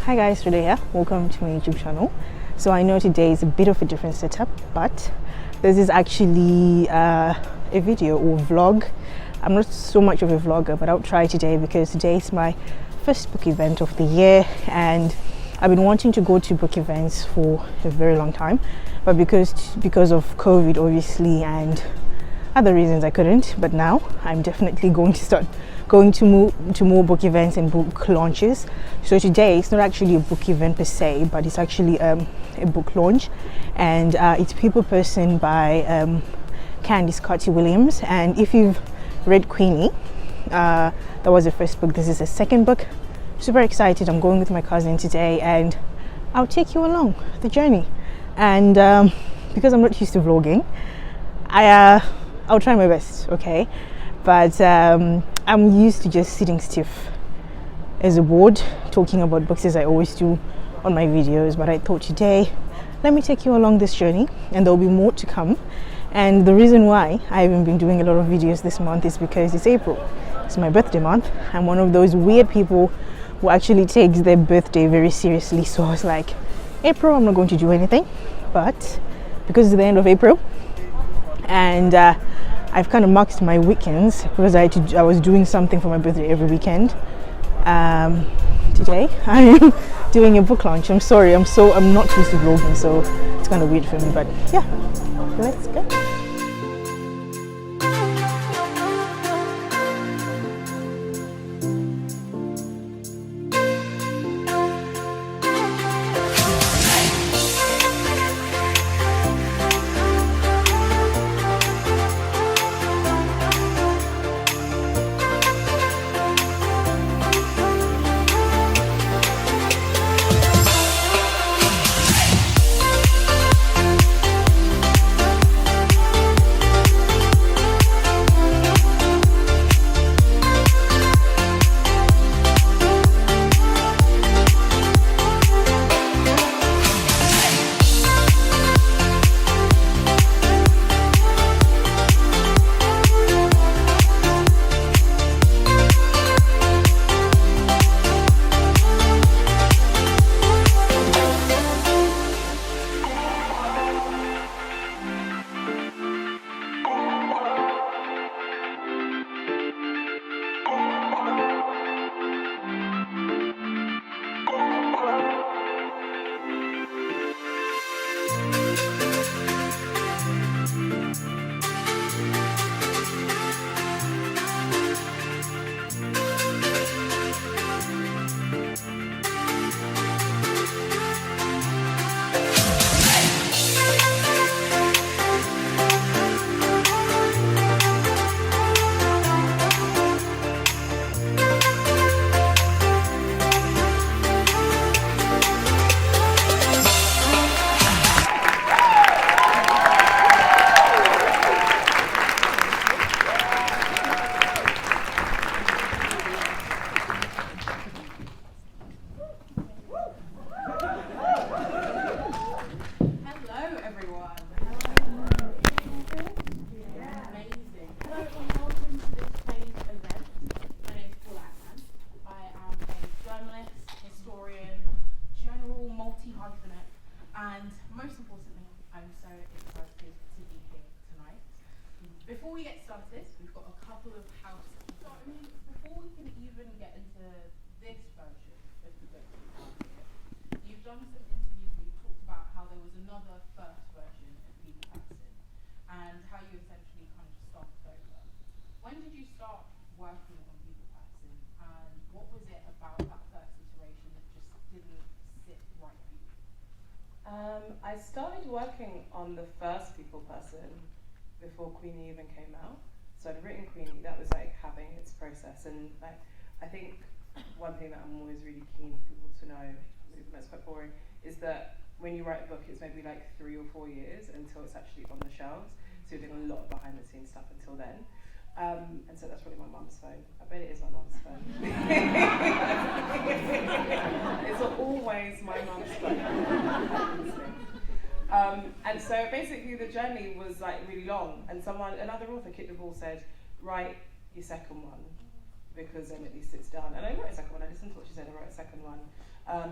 Hi guys, today here. Welcome to my YouTube channel. So I know today is a bit of a different setup, but this is actually a video or vlog. I'm not so much of a vlogger, but I'll try today because today is my first book event of the year, and I've been wanting to go to book events for a very long time, but because of COVID obviously and other reasons I couldn't. But now I'm definitely going to start going to more book events and book launches. So today it's not actually a book event per se, but it's actually a book launch, and it's People Person by Candice Carty-Williams. And if you've read Queenie, that was the first book. This is the second book. Super excited. I'm going with my cousin today, and I'll take you along the journey. And because I'm not used to vlogging, I'll try my best, okay? But I'm used to just sitting stiff as a board talking about books as I always do on my videos. But I thought today, let me take you along this journey, and there'll be more to come. And the reason why I haven't been doing a lot of videos this month is because it's April. It's my birthday month. I'm one of those weird people who actually takes their birthday very seriously. So I was like, April, I'm not going to do anything. But because it's the end of April, and I've kind of marked my weekends because I was doing something for my birthday every weekend. Today I am doing a book launch. I'm sorry, I'm not used to vlogging, so it's kind of weird for me. But yeah, let's go. And most importantly, I'm so excited to be here tonight. Before we get started, we've got a couple of housekeeping. So, before we can even get into this version of the book you've done some interviews where you've talked about how there was another first version of People Person and how you essentially kind of started over. When did you start working on People Person, and what was it about that first iteration that just didn't sit right for you? I started working on the first People Person before Queenie even came out. So I'd written Queenie, that was like having its process, and like I think one thing that I'm always really keen for people to know, even though it's quite boring, is that when you write a book it's maybe like 3 or 4 years until it's actually on the shelves. So you're doing a lot of behind the scenes stuff until then. And so that's probably my mum's phone. I bet it is my mum's phone. It's always my mum's phone. And so basically the journey was like really long, and another author kicked the ball, said, write your second one because then at least it's done. And I wrote a second one, I listened to what she said, I wrote a second one.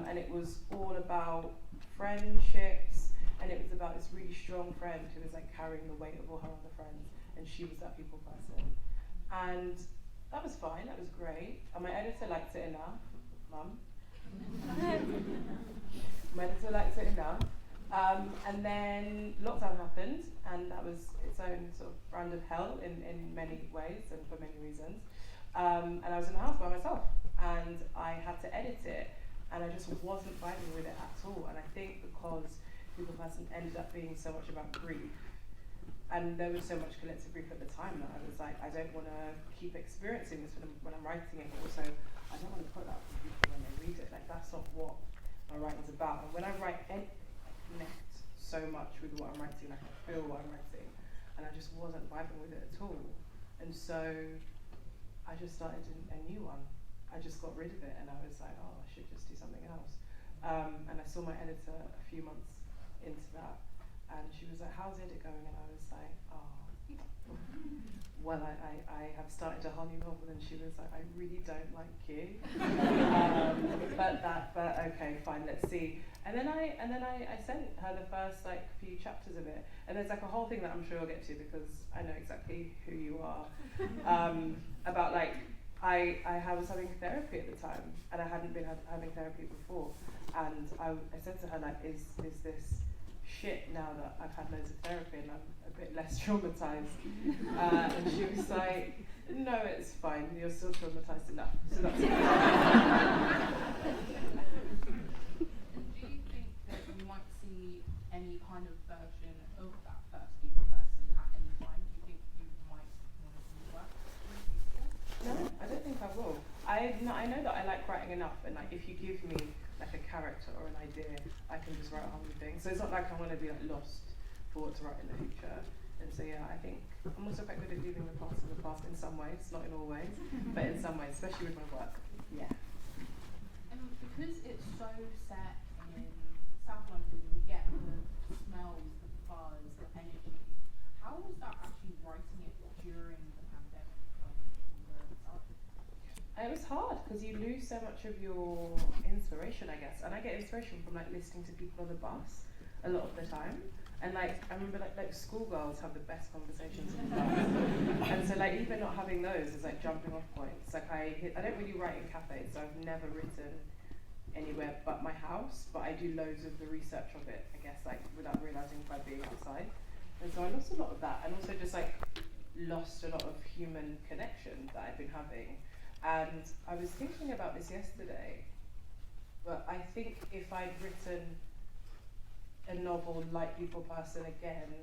And it was all about friendships, and it was about this really strong friend who was like carrying the weight of all her other friends, and she was that people person. And that was fine, that was great. And my editor liked it enough, Mum. My editor liked it enough. And then lockdown happened, and that was its own sort of brand of hell in many ways and for many reasons. And I was in the house by myself, and I had to edit it, and I just wasn't vibing with it at all. And I think because People Person ended up being so much about grief, and there was so much collective grief at the time that I was like, I don't want to keep experiencing this when I'm writing it, but also I don't want to put that for people when they read it. Like, that's not what my writing's about. And when I write anything, I connect so much with what I'm writing, like I feel what I'm writing, and I just wasn't vibing with it at all. And so I just started a new one. I just got rid of it, and I was like, oh, I should just do something else. And I saw my editor a few months into that, and she was like, how's it going? And I was like, oh, well, I have started a Holly novel. And she was like, I really don't like you. But okay, fine, let's see. And then I sent her the first like few chapters of it, and there's like a whole thing that I'm sure I'll get to because I know exactly who you are. About like I was having therapy at the time, and I hadn't been having therapy before, and I said to her like, is this shit now that I've had loads of therapy and I'm a bit less traumatized? And she was like, no, it's fine, you're still traumatized enough. So that's it. Do you think that we might see any kind of version of that first People Person at any time? Do you think you might want to rework it? No, I don't think I will. I know that I like writing enough, and like if you give me like a character or an idea, I can just write a whole new thing. So it's not like I want to be like lost for what to write in the future. And so yeah, I think I'm also quite good at leaving the past in the past in some ways, not in all ways, but in some ways, especially with my work. Yeah. And because it's so set in South London, we get the smells, the buzz, the energy. How was that actually writing it during the pandemic when we were inside? It was hard because you lose so much of your inspiration, I guess. And I get inspiration from like listening to people on the bus a lot of the time. And like I remember like schoolgirls have the best conversations in the bus. And so like even not having those is like jumping off points. Like I don't really write in cafes, so I've never written anywhere but my house, but I do loads of the research of it, I guess, like without realising by being outside. And so I lost a lot of that, and also just like lost a lot of human connection that I've been having. And I was thinking about this yesterday, but I think if I'd written a novel like People Person again,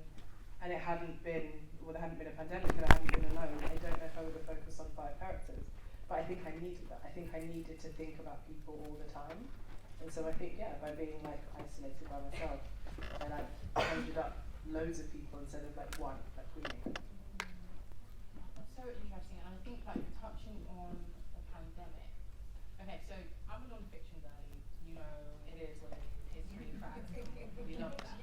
and there hadn't been a pandemic and I hadn't been alone, I don't know if I would have focused on 5 characters. But I think I needed that. I think I needed to think about people all the time. And so I think, yeah, by being like isolated by myself, I like conjured up loads of people instead of like one, like Queenie. That's so interesting, and I think like touching on the pandemic. Okay, so I'm a non-fiction girlie, you know, it is what it is, it's really fast, we love that.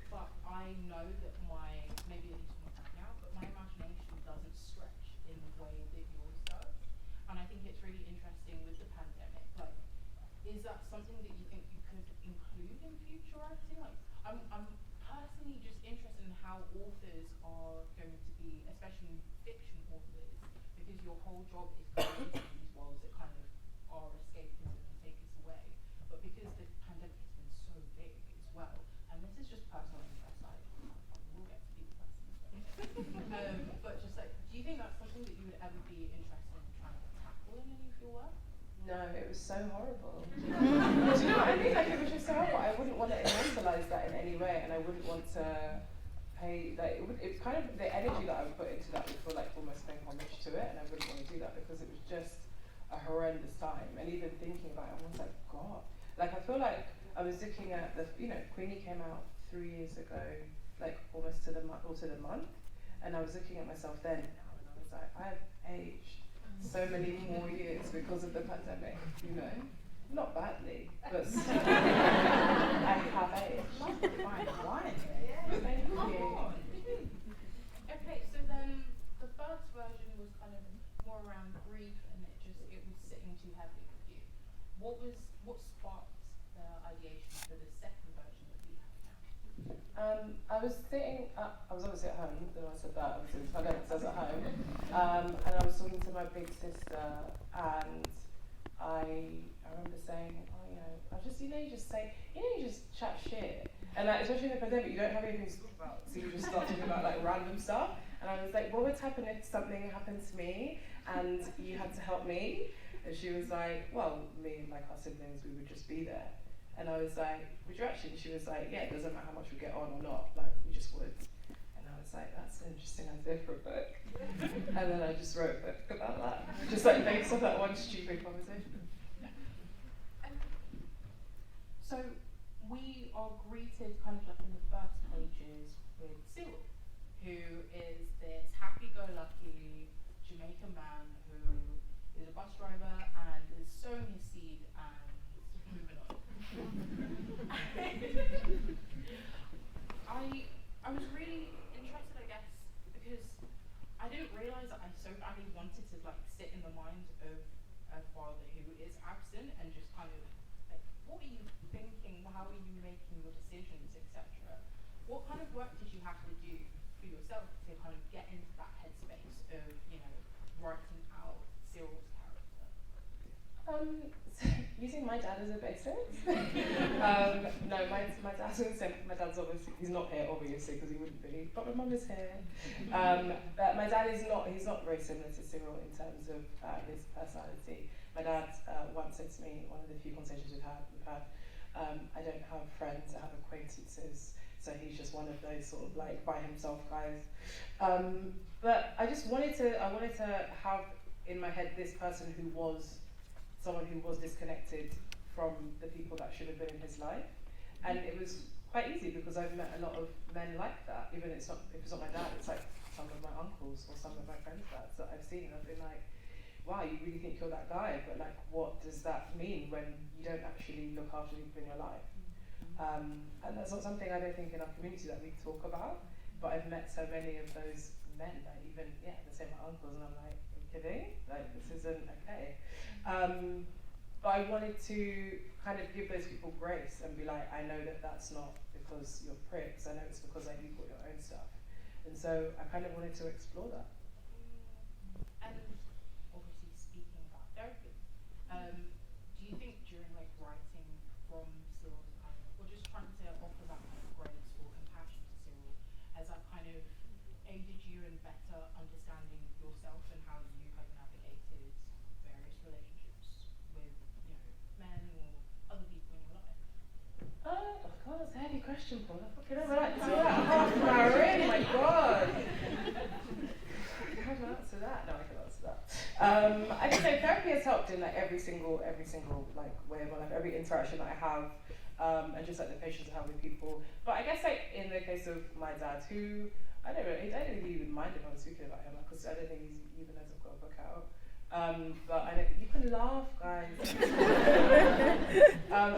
But I know that maybe at least not right now, but my imagination doesn't stretch in the way that yours does. And I think it's really interesting with the pandemic, like, is that something that you think you could include in future writing? Like, I'm personally just interested in how authors are going to be, especially fiction authors, because your whole job is going into these worlds that kind of are escapism and take us away. But because the pandemic has been so big as well, and this is just personal interest, we'll get to people personally. But just like, do you think that's something that you would ever be interested in trying to tackle in any of your work? No, it was so horrible. Do you know what I mean? Like, it was just so horrible. I wouldn't want to immortalize that in any way, and I wouldn't want to pay, like, it's kind of, the energy that I would put into that would feel like almost paying homage to it, and I wouldn't want to do that because it was just a horrendous time. And even thinking about it, I was like, God. Like, I feel like I was looking at Queenie came out 3 years ago, like almost to the month, and I was looking at myself then now, and I was like, I have aged so many more years because of the pandemic, you know? Not badly, but I have aged. Fine wine. Thank you. Okay, so then the first version was kind of more around grief, and it was sitting too heavy with you. What sparked the ideation for the second version that we have now? I was obviously at home, then I said that, obviously my dad says at home, and I was talking to my big sister, and I remember saying, you just chat shit, and like, especially in the pandemic, you don't have anything to talk about, so you just start talking about like random stuff, and I was like, what would happen if something happened to me, and you had to help me? And she was like, well, me and like our siblings, we would just be there. And I was like, would you actually? And she was like, yeah, it doesn't matter how much we get on or not, like, we just would. And I was like, that's an interesting idea for a book. And then I just wrote a book about that, just like based off that one stupid conversation. So we are greeted kind of like in the first pages with Cyril, who is this happy-go-lucky Jamaican man who is a bus driver and is sowing his seed and moving on. I was really interested, I guess, because I didn't realise that I so badly wanted to like sit in the mind of a father who is absent and just kind of like, what are you thinking? How are you making your decisions, etc.? What kind of work did you have to do for yourself to kind of get into that headspace of, writing out Cyril's character? Using my dad as a basis. No, my dad's obviously, he's not here obviously because he wouldn't be, but my mum is here. But my dad he's not very similar to Cyril in terms of his personality. My dad once said to me, one of the few conversations we've had, I don't have friends, I have acquaintances, so he's just one of those sort of like by himself guys. But I wanted to have in my head this person who was someone who was disconnected from the people that should have been in his life. And it was quite easy because I've met a lot of men like that. Even if it's not my dad, it's like some of my uncles or some of my friends' dads that I've seen. I've been like, wow, you really think you're that guy, but like, what does that mean when you don't actually look after people in your life? And that's not something I don't think in our community that we talk about, but I've met so many of those men that even, the same my uncles, and I'm like, are you kidding? Like, this isn't okay. But I wanted to kind of give those people grace and be like, I know that that's not because you're pricks, I know it's because like, you've got your own stuff. And so I kind of wanted to explore that. And obviously speaking about therapy, do you think during like writing from Cyril's kind of, or just trying to offer that kind of grace or compassion to Cyril, has that kind of aided you in better understanding yourself and how you have navigated various relationships with, men or other people in your life? Oh God, that's a heavy question, Paul. I fucking never like to do that. Half an hour in, my God. How do I answer that? No, I can answer that. I just say therapy has helped in like every single like way of my life, every interaction that I have, and just like the patience I have with people. But I guess like in the case of my dad, who I don't really even mind if I'm speaking about him because I don't think he's even knows I've got a book out. But I know you can laugh, guys.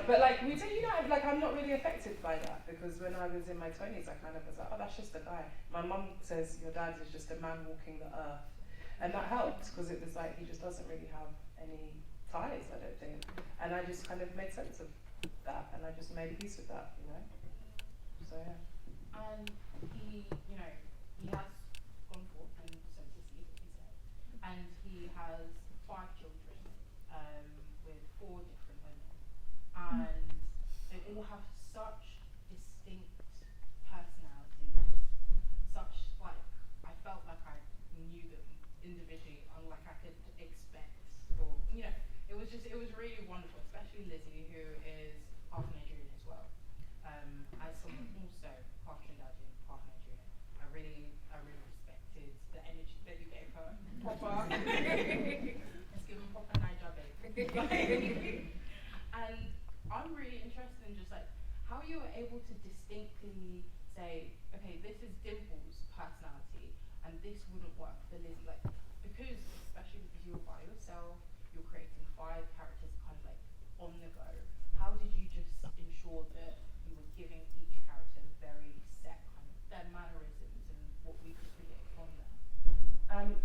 But like we do, like I'm not really affected by that because when I was in my 20s, I kind of was like, oh, that's just a guy. My mum says your dad is just a man walking the earth, and that helped because it was like he just doesn't really have any ties, I don't think. And I just kind of made sense of that, and I just made peace with that, So yeah. And he, he has gone forth and sowed his seed, as he said, and he has 5 children with 4 different women, and they all have such distinct personalities, such like I felt like I knew them individually, unlike I could expect, or it was really wonderful, especially Lizzie, who is half Nigerian as well. As someone also half Trinidadian, half Nigerian, I really respected the energy that you gave her. Proper. Let's give them proper Niger, babe. And I'm really interested in just like how you were able to distinctly say, okay, this is Dimple's personality, and this wouldn't work for Lizzie. Like, because especially because you were by yourself, you're creating 5 characters kind of like on the go. How did you just ensure that you were giving each character very set kind of their mannerisms and what we could predict from them?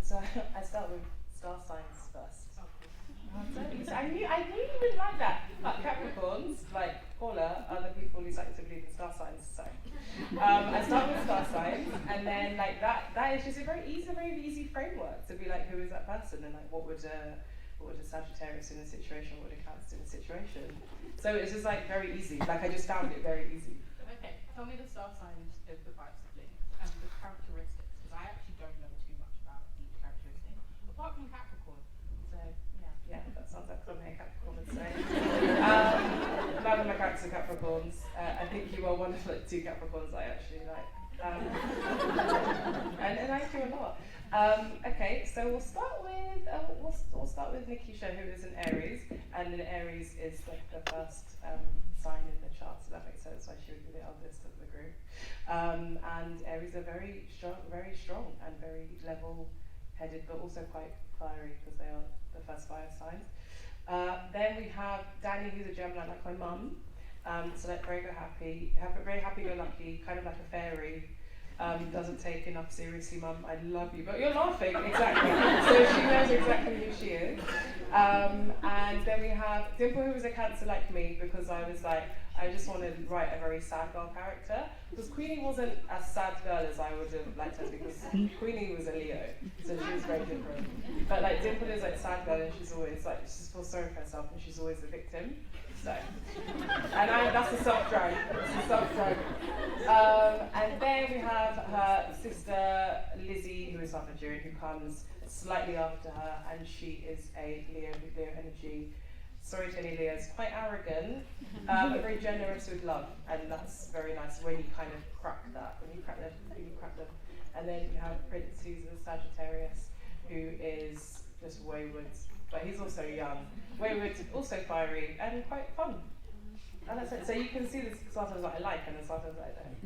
So I start with star signs first. I knew you would like that. Like Capricorns, like Paula, are the people who like to believe in star signs. So I start with star signs, and then like that is just a very easy framework to be like, who is that person, and like what would a Sagittarius in a situation, what would a Cancer in a situation. So it's just like very easy. Like I just found it very easy. Okay, tell me the star signs of the 5 siblings and the characteristics, because I actually don't know too much about the characteristics, apart from Capricorn. So, yeah. Yeah, that sounds like something a Capricorn would say. None of my characters are Capricorns. I think you are one of like 2 Capricorns I actually like. And I do a lot. Okay, so we'll start with Nikisha, who is an Aries, and an Aries is like the first sign in the chart, so that makes sense why she would be the eldest of the group. And Aries are very strong and very level-headed, but also quite fiery because they are the first fire signs. Then we have Danny, who's a Gemini, like my mum. So like very happy-go-lucky, kind of like a fairy. Doesn't take enough seriously, Mum. I love you, but you're laughing, exactly. So she knows exactly who she is. And then we have Dimple, who was a Cancer like me, because I was like, I just wanted to write a very sad girl character. Because Queenie wasn't as sad girl as I would have liked her, because Queenie was a Leo, so she was very different. But like Dimple is like sad girl, and she's always like, she just feels sorry for herself, and she's always the victim. So, and that's a self-drag. And then we have her sister Lizzie, who is half Nigerian, who comes slightly after her, and she is a Leo energy. Sorry to any Leos, quite arrogant, but very generous with love, and that's very nice when you kind of crack that. When you crack them. And then you have Prince, who's a Sagittarius, who is just wayward, but he's also young, wayward, also fiery, and quite fun. And that's it. So you can see the star signs that I like and the star signs that I don't.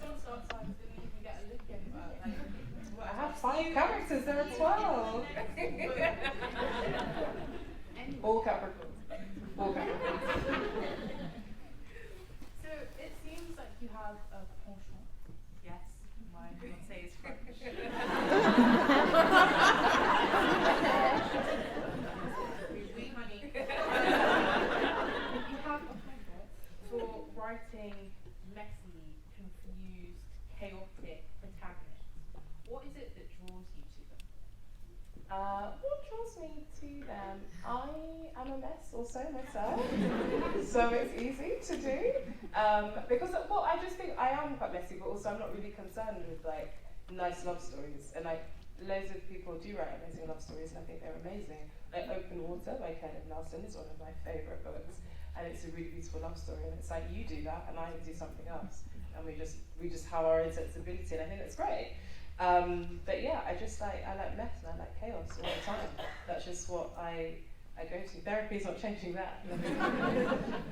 Some star signs didn't even get a look in, but like, I have 5 characters, there are 12. All Capricorns. So it seems like you have a penchant. Yes, my fiancé is French. Oui, honey. You have a penchant for writing messy, confused, chaotic protagonists. What is it that draws you to them? What draws me to them? I am a mess also myself, so it's easy to do. Because, well, I just think I am quite messy, but also I'm not really concerned with like nice love stories. And like loads of people do write amazing love stories, and I think they're amazing. Like Open Water by Candice is one of my favourite books, and it's a really beautiful love story. And it's like you do that, and I do something else, and we just have our own sensibility, and I think that's great. But yeah, I like mess and I like chaos all the time. That's just what I go to. Therapy's not changing that.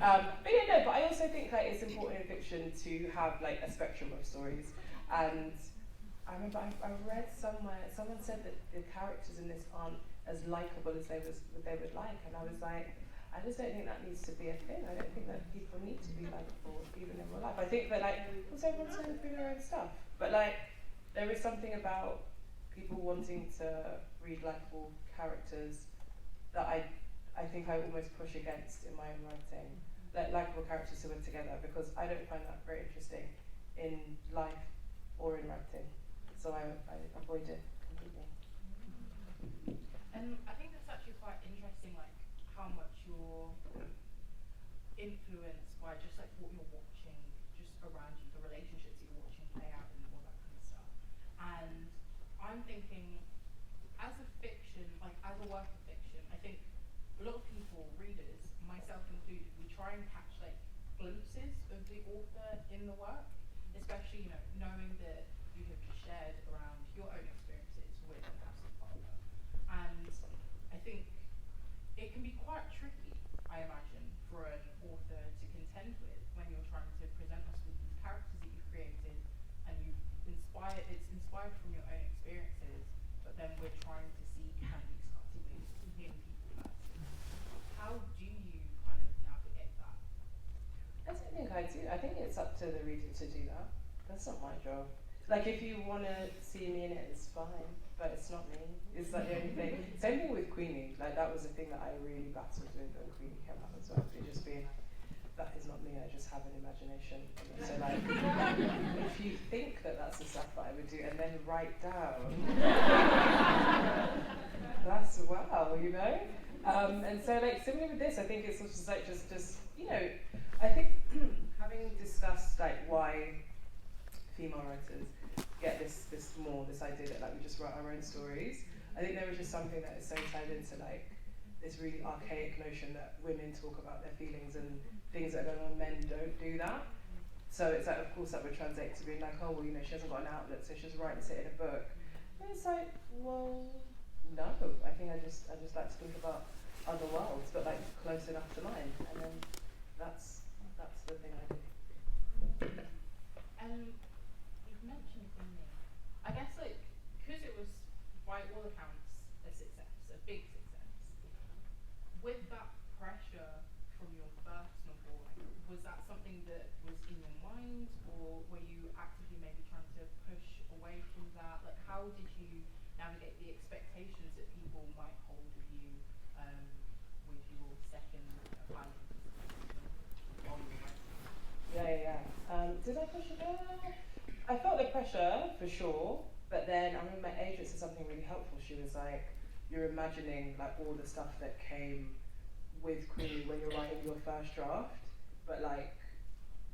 But I also think like it's important in fiction to have like a spectrum of stories. And I remember I read somewhere, someone said that the characters in this aren't as likeable as they would like, and I was like, I just don't think that needs to be a thing. I don't think that people need to be likeable even in real life. I think that like, because everyone's going through their own stuff. But like, there is something about people wanting to read likeable characters that I think I almost push against in my own writing. Like likeable characters who are together, because I don't find that very interesting in life or in writing. So I avoid it completely. And I think that's actually quite interesting, like how much you're influenced by just like what you're watching just around you, the relationships that you're watching play out and all that kind of stuff. And I'm thinking, as a fiction, like as a work of fiction, I think a lot of people, readers, myself included, we try and catch like glimpses of the author in the work, especially, you know, knowing that you have just shared around your own experiences with an absent father. And I think it can be quite tricky, I imagine, for an author to contend with when you're trying to present us with these characters that you've created and it's inspired from your own experiences, but then we're trying to see Candice Carty-Williams in people first. How do you kind of navigate that? I don't think I do. I think it's up to the reader to do that. That's not my job. Like if you want to see me in it, it's fine, but it's not me. It's like the only thing. Same thing with Queenie. Like that was the thing that I really battled with when Queenie came out as well. It just being like, that is not me. I just have an imagination. So like, if you think that that's the stuff that I would do, and then write down, that's wow, you know. And so like similar with this, I think it's just like just you know, I think having discussed like why female writers get this idea that like we just write our own stories. I think there was just something that is so tied into like this really archaic notion that women talk about their feelings and things that are going on, men don't do that. So it's like, of course, that would translate to being like, oh, well, you know, she hasn't got an outlet, so she's writing it in a book. And it's like, well, no. I think I just like to think about other worlds, but like close enough to mine, and then that's the thing I do. You've mentioned Queenie. I guess like because it was by all accounts a success, a big success. With that pressure from your first novel, like, was that something that was in your mind, or were you actively maybe trying to push away from that? Like, how did you navigate the expectations that people might hold of you with your second pilot? Yeah. Did I push it there? I felt the pressure for sure, but then I remember my agent said something really helpful. She was like, "You're imagining like all the stuff that came with Queenie when you're writing your first draft, but like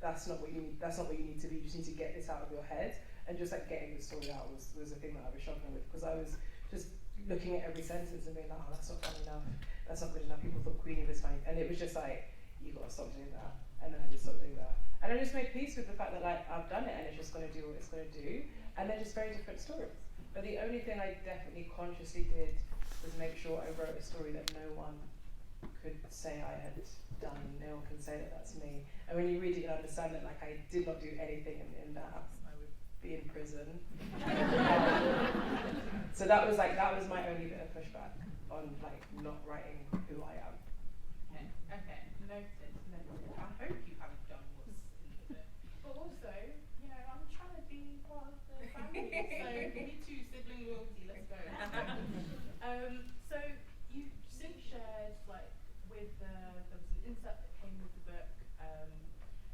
that's not what you need. That's not what you need to be. You just need to get this out of your head." And just like getting the story out was the thing that I was struggling with, because I was just looking at every sentence and being like, "Oh, that's not funny enough. That's not good enough." People thought Queenie was funny, and it was just like, you gotta stop doing that. And then I just stopped doing that. And I just made peace with the fact that like I've done it and it's just going to do what it's going to do. And they're just very different stories. But the only thing I definitely consciously did was make sure I wrote a story that no one could say I had done. No one can say that that's me. And when you read it, you understand that like I did not do anything in that. I would be in prison. So that was my only bit of pushback on like not writing who I am. Okay. Noted. I hope you haven't done what's in the book. But also, you know, I'm trying to be part of the family. So me too, sibling loyalty, let's go. So you since shared like with there was an insert that came with the book,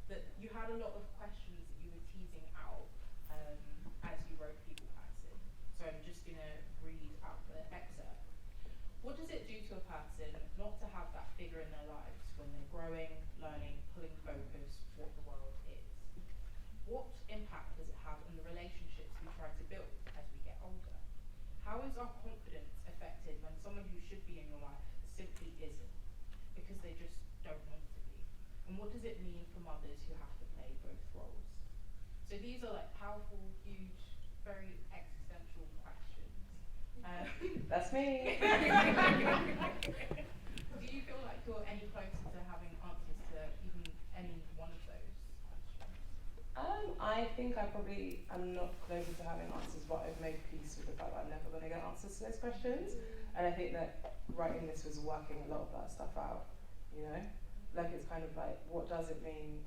that you had a lot of questions that you were teasing out as you wrote People Person. So I'm just gonna read out the excerpt. What does it do to a person not to have that figure in their lives when they're growing, learning, pulling focus what the world is? What impact does it have on the relationships we try to build as we get older? How is our confidence affected when someone who should be in your life simply isn't, because they just don't want to be? And what does it mean for mothers who have to play both roles? So these are like powerful, huge, very existential questions. That's me. Do you feel like you're any closer to having answers to even any one of those questions? I think I probably am not closer to having answers, but I've made peace with the fact that I'm never going to get answers to those questions. And I think that writing this was working a lot of that stuff out, you know? Like it's kind of like, what does it mean?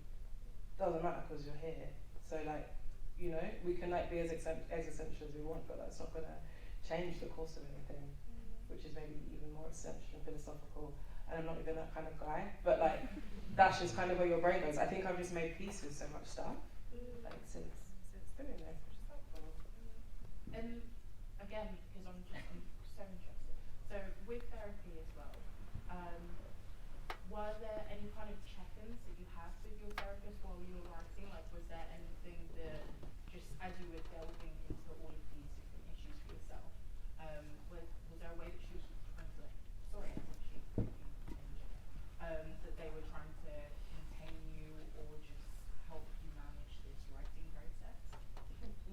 Doesn't matter because you're here. So like, you know, we can like be as existential as we want, but that's not going to change the course of anything, which is maybe even more existential and philosophical. And I'm not even that kind of guy, but like that's just kind of where your brain goes. I think I've just made peace with so much stuff, like since doing this, which is helpful. And again, because I'm so interested. So with therapy as well, were there any kind of check-ins that you had with your therapist while you were writing? Like, was there anything that just as you were delving into all of these different issues for yourself, was there a way that she was trying to, that they were trying to contain you or just help you manage this writing process?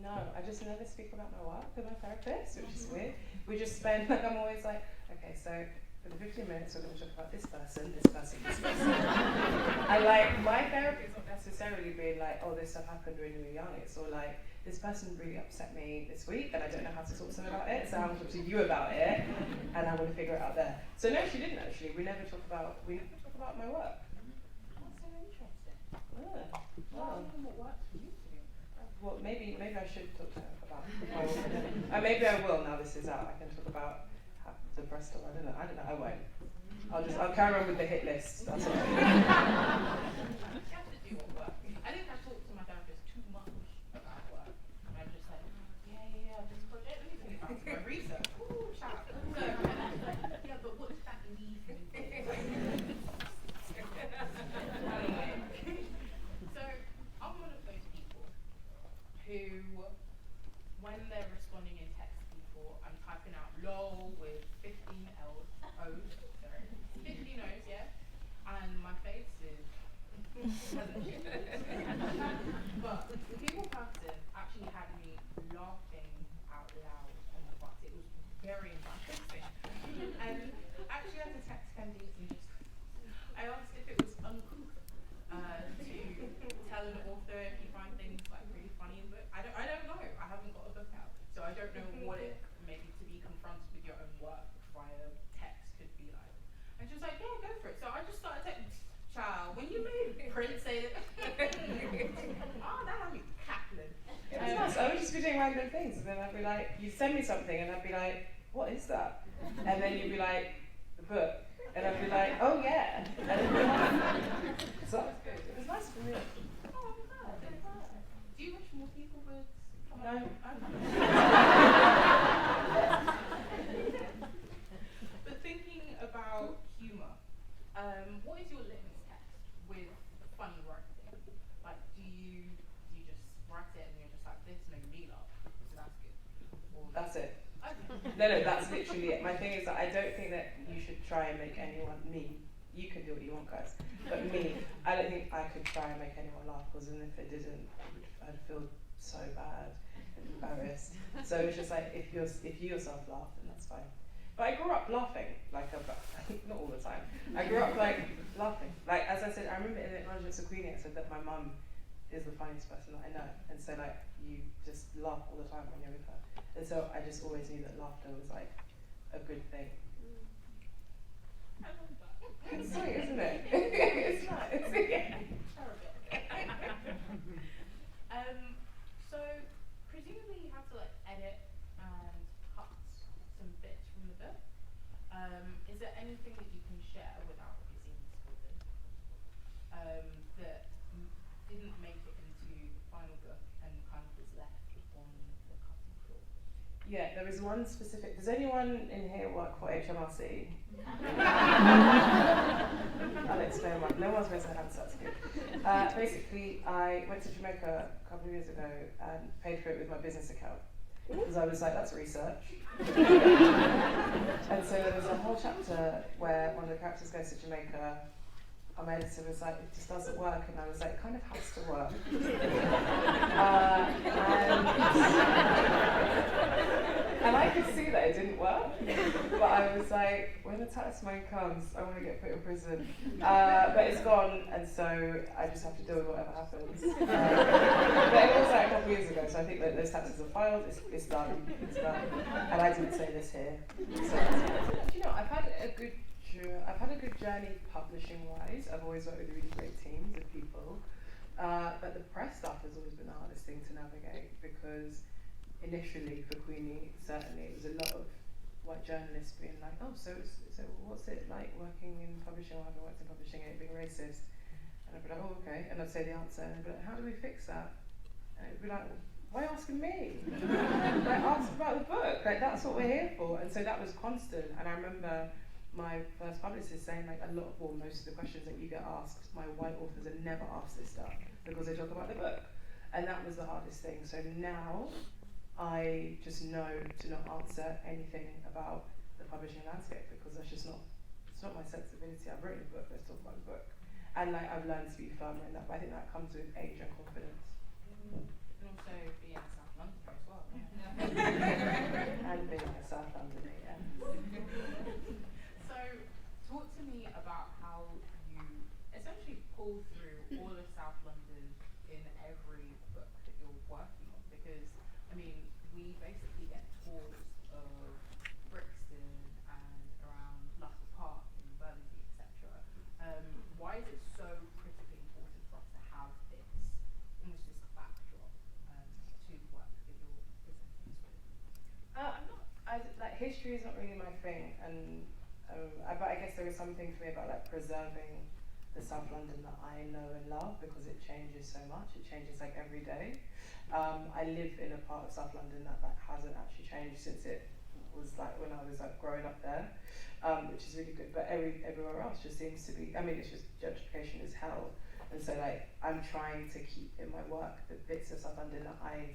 No, I just never speak about my work with my therapist, which is weird. We just spend, like I'm always like, okay, so for the 15 minutes we're going to talk about this person. And like, my therapy is not necessarily being like, oh, this stuff happened when you were young. It's all like, this person really upset me this week and I don't know how to talk to them about it, so I'm going to talk to you about it and I want to figure it out there. So no, she didn't actually. We never talk about my work. That's so interesting. Yeah. Well, what works for you to do? well, maybe I should talk to her about my work. Maybe I will now this is out. I can talk about the Bristol. I don't know. I won't. I'll carry on with the hit list. That's all. You have to do what work. I think I talk to my therapist too much about work. And I'm just like, yeah, this project, let me think about my research. Ooh, shout. So, yeah, but what does that leave me with? So, I'm one of those people who, when they're responding in text to people, I'm typing out LOL with 15 O's, 15 O's, yeah? And my face is but the people person actually had me laughing out loud on the bus. It was very embarrassing. And actually I had to text Candice and just I asked if it was uncouth to tell an author if you find things like really funny in the book. I don't know. I haven't got a book out. So I don't know what it maybe to be confronted with your own work via text could be like. And she was like, yeah, go for it. So I just started texting, child, when you made Prince say that, oh, that had me cackling. It was nice. I would just be doing random things, and then I'd be like, you'd send me something, and I'd be like, what is that? And then you'd be like, the book. And I'd be like, oh yeah. And it'd be like, so that was good. It was nice for me. Oh, I'm glad. Do you wish more people would come No. But thinking about humour, what is your litmus test with funny writing? Like, do you just write it and you're just like, this made me laugh, so that's good? Or That's it. okay. No, that's literally it. My thing is that I don't think that you should try and make anyone, you can do what you want, guys, but me, I don't think I could try and make anyone laugh, because then if they didn't, I'd feel so bad and embarrassed. So it's just like, if you yourself laugh, then that's fine. But I grew up laughing, like, not all the time. I grew up like laughing. Like, as I said, I remember in the acknowledgements of Queenie, I said that my mum is the funniest person that I know. And so like, you just laugh all the time when you're with her. And so I just always knew that laughter was like a good thing. I love that. It's sweet, isn't it? It's nice. Yeah. So presumably you have to like edit and cut some bits from the book. Is there anything that you can share without obviously spoilers that didn't make it into the final book and kind of was left on the cutting floor? Yeah, there is one specific. Does anyone in here work for HMRC? I'll explain why. No one's raised their hands, that's good. Basically, I went to Jamaica a couple of years ago and paid for it with my business account. Because I was like, that's research. And so there was a whole chapter where one of the characters goes to Jamaica. And my editor was like, it just doesn't work. And I was like, it kind of has to work. And I could see that it didn't work. But I was like, when the taxman comes, I want to get put in prison. But it's gone, and so I just have to deal with whatever happens. But it was like a couple of years ago, so I think that those taxes are filed, it's done. And I didn't say this here. So, you know, I've had a good journey publishing-wise. I've always worked with really great teams of people. But the press stuff has always been the hardest thing to navigate, because initially for Queenie, certainly it was a lot of white journalists being like, oh, so what's it like working in publishing, or having worked in publishing and it being racist? And I'd be like, oh, okay. And I'd say the answer, and I'd be like, how do we fix that? And it'd be like, why are you asking me? Like, ask about the book. Like, that's what we're here for. And so that was constant. And I remember my first publicist saying, like, most of the questions that you get asked, my white authors are never asked this stuff because they talk about the book. And that was the hardest thing. So now I just know to not answer anything about the publishing landscape, because that's just not, it's not my sensibility. I've written a book, let's talk about the book. And like, I've learned to be firmer in that, but I think that comes with age and confidence. And also being a South Londoner as well. And being a South Londoner, yeah. So talk to me about how you essentially pull through all of South London in every book that you're working on, because I mean, we basically get tours of Brixton and around Loughborough Park and Bermondsey, etc. Why is it so critically important for us to have this, almost this backdrop history is not really my thing, and but I guess there is something for me about like preserving the South London that I know and love, because it changes so much. It changes like every day. I live in a part of South London that like hasn't actually changed since it was like when I was like growing up there, which is really good. But everywhere else just seems to be. I mean, it's just gentrification is hell, and so like I'm trying to keep in my work the bits of South London that I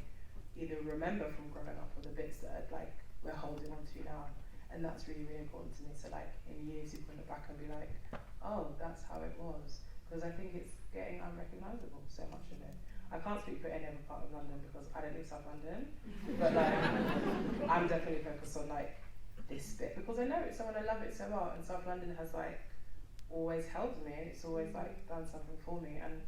either remember from growing up or the bits that like we're holding on to now. And that's really, really important to me. So like in years you can look back and be like, oh, that's how it was. Because I think it's getting unrecognisable, so much of it. I can't speak for any other part of London because I don't live South London. But like, I'm definitely focused on like this bit because I know it's so and I love it so much. And South London has like always held me. It's always like done something for me. And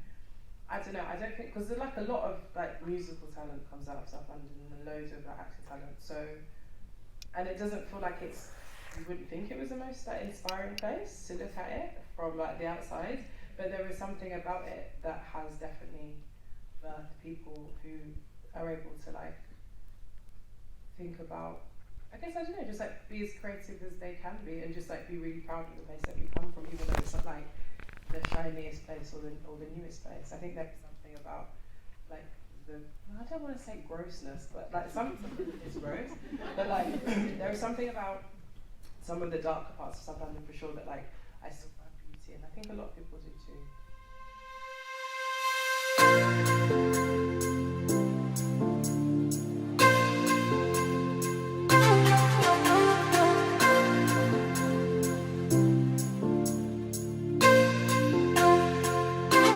I don't know, I don't think, because there's like a lot of like musical talent comes out of South London and loads of like acting talent. So, and it doesn't feel like it's, you wouldn't think it was the most like inspiring place to look at it from like the outside, but there is something about it that has definitely birthed people who are able to like think about, I guess, I don't know, just like be as creative as they can be and just like be really proud of the place that we come from, even though it's not like the shiniest place or the newest place. I think there's something about like I don't want to say grossness, but like something is gross, but like there is something about some of the darker parts of South London for sure that like I still find beauty, and I think a lot of people do too.